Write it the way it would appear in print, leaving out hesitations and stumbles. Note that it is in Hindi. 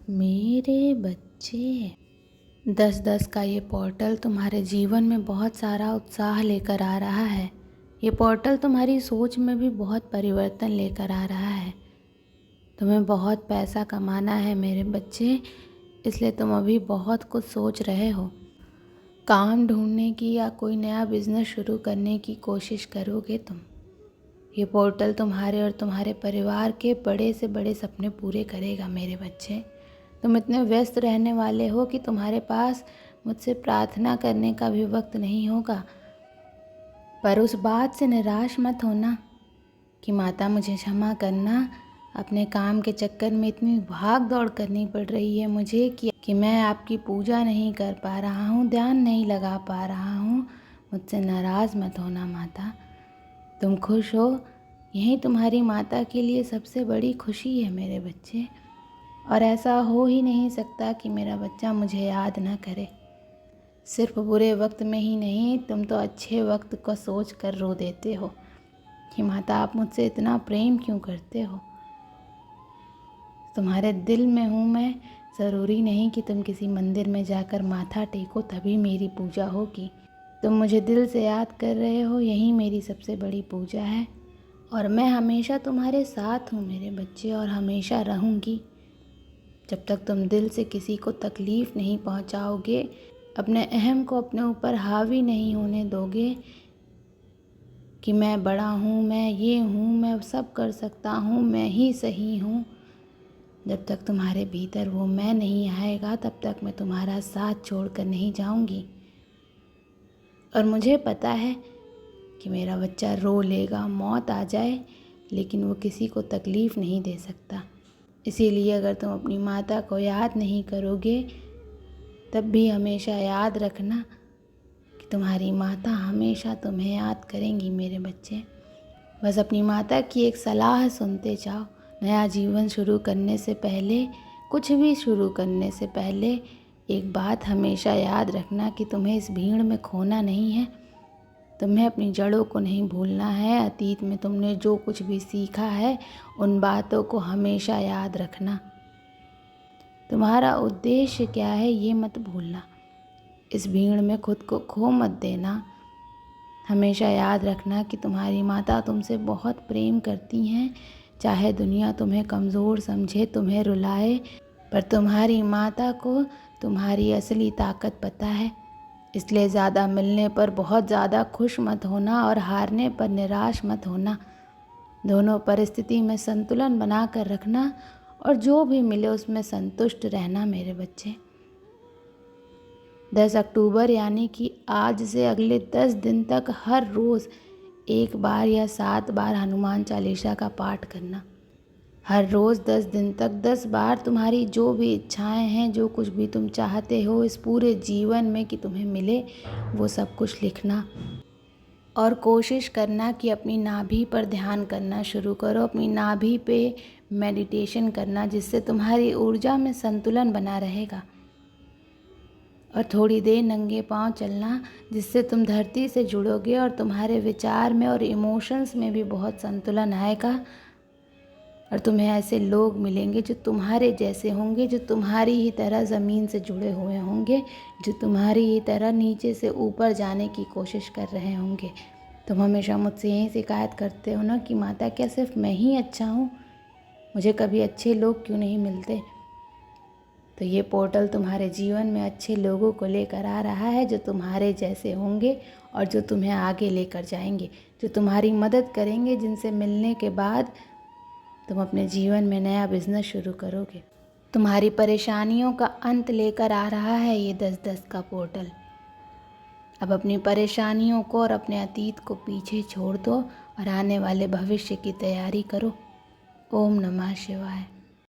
मेरे बच्चे, 10-10 का ये पोर्टल तुम्हारे जीवन में बहुत सारा उत्साह लेकर आ रहा है। ये पोर्टल तुम्हारी सोच में भी बहुत परिवर्तन लेकर आ रहा है। तुम्हें बहुत पैसा कमाना है मेरे बच्चे, इसलिए तुम अभी बहुत कुछ सोच रहे हो। काम ढूंढने की या कोई नया बिजनेस शुरू करने की कोशिश करोगे तुम। ये पोर्टल तुम्हारे और तुम्हारे परिवार के बड़े से बड़े सपने पूरे करेगा मेरे बच्चे। तुम इतने व्यस्त रहने वाले हो कि तुम्हारे पास मुझसे प्रार्थना करने का भी वक्त नहीं होगा। पर उस बात से निराश मत होना कि माता मुझे क्षमा करना, अपने काम के चक्कर में इतनी भाग दौड़ करनी पड़ रही है मुझे कि मैं आपकी पूजा नहीं कर पा रहा हूँ, ध्यान नहीं लगा पा रहा हूँ। मुझसे नाराज़ मत होना माता। तुम खुश हो, यही तुम्हारी माता के लिए सबसे बड़ी खुशी है मेरे बच्चे। और ऐसा हो ही नहीं सकता कि मेरा बच्चा मुझे याद ना करे। सिर्फ बुरे वक्त में ही नहीं, तुम तो अच्छे वक्त को सोच कर रो देते हो कि माता आप मुझसे इतना प्रेम क्यों करते हो। तुम्हारे दिल में हूँ मैं। ज़रूरी नहीं कि तुम किसी मंदिर में जाकर माथा टेको तभी मेरी पूजा होगी। तुम मुझे दिल से याद कर रहे हो, यही मेरी सबसे बड़ी पूजा है। और मैं हमेशा तुम्हारे साथ हूँ मेरे बच्चे, और हमेशा रहूँगी। जब तक तुम दिल से किसी को तकलीफ़ नहीं पहुँचाओगे, अपने अहम को अपने ऊपर हावी नहीं होने दोगे कि मैं बड़ा हूँ, मैं ये हूँ, मैं सब कर सकता हूँ, मैं ही सही हूँ। जब तक तुम्हारे भीतर वो मैं नहीं आएगा, तब तक मैं तुम्हारा साथ छोड़कर नहीं जाऊँगी। और मुझे पता है कि मेरा बच्चा रो लेगा, मौत आ जाए, लेकिन वो किसी को तकलीफ़ नहीं दे सकता। इसीलिए अगर तुम अपनी माता को याद नहीं करोगे, तब भी हमेशा याद रखना कि तुम्हारी माता हमेशा तुम्हें याद करेंगी मेरे बच्चे। बस अपनी माता की एक सलाह सुनते जाओ। नया जीवन शुरू करने से पहले, कुछ भी शुरू करने से पहले एक बात हमेशा याद रखना कि तुम्हें इस भीड़ में खोना नहीं है। तुम्हें अपनी जड़ों को नहीं भूलना है। अतीत में तुमने जो कुछ भी सीखा है, उन बातों को हमेशा याद रखना। तुम्हारा उद्देश्य क्या है ये मत भूलना। इस भीड़ में खुद को खो मत देना। हमेशा याद रखना कि तुम्हारी माता तुमसे बहुत प्रेम करती हैं। चाहे दुनिया तुम्हें कमज़ोर समझे, तुम्हें रुलाए, पर तुम्हारी माता को तुम्हारी असली ताकत पता है। इसलिए ज़्यादा मिलने पर बहुत ज़्यादा खुश मत होना, और हारने पर निराश मत होना। दोनों परिस्थिति में संतुलन बना कर रखना, और जो भी मिले उसमें संतुष्ट रहना मेरे बच्चे। 10 अक्टूबर यानी कि आज से अगले 10 दिन तक हर रोज़ 1 बार या 7 बार हनुमान चालीसा का पाठ करना। हर रोज़ 10 दिन तक 10 बार तुम्हारी जो भी इच्छाएं हैं, जो कुछ भी तुम चाहते हो इस पूरे जीवन में कि तुम्हें मिले, वो सब कुछ लिखना। और कोशिश करना कि अपनी नाभि पर ध्यान करना शुरू करो। अपनी नाभि पे मेडिटेशन करना, जिससे तुम्हारी ऊर्जा में संतुलन बना रहेगा। और थोड़ी देर नंगे पांव चलना, जिससे तुम धरती से जुड़ोगे और तुम्हारे विचार में और इमोशंस में भी बहुत संतुलन आएगा। और तुम्हें ऐसे लोग मिलेंगे जो तुम्हारे जैसे होंगे, जो तुम्हारी ही तरह ज़मीन से जुड़े हुए होंगे, जो तुम्हारी ही तरह नीचे से ऊपर जाने की कोशिश कर रहे होंगे। तुम हमेशा मुझसे यही शिकायत करते हो ना कि माता क्या सिर्फ मैं ही अच्छा हूँ, मुझे कभी अच्छे लोग क्यों नहीं मिलते। तो ये पोर्टल तुम्हारे जीवन में अच्छे लोगों को लेकर आ रहा है, जो तुम्हारे जैसे होंगे और जो तुम्हें आगे लेकर जाएंगे, जो तुम्हारी मदद करेंगे, जिनसे मिलने के बाद तुम अपने जीवन में नया बिजनेस शुरू करोगे। तुम्हारी परेशानियों का अंत लेकर आ रहा है ये 10-10 का पोर्टल। अब अपनी परेशानियों को और अपने अतीत को पीछे छोड़ दो और आने वाले भविष्य की तैयारी करो। ओम नमः शिवाय।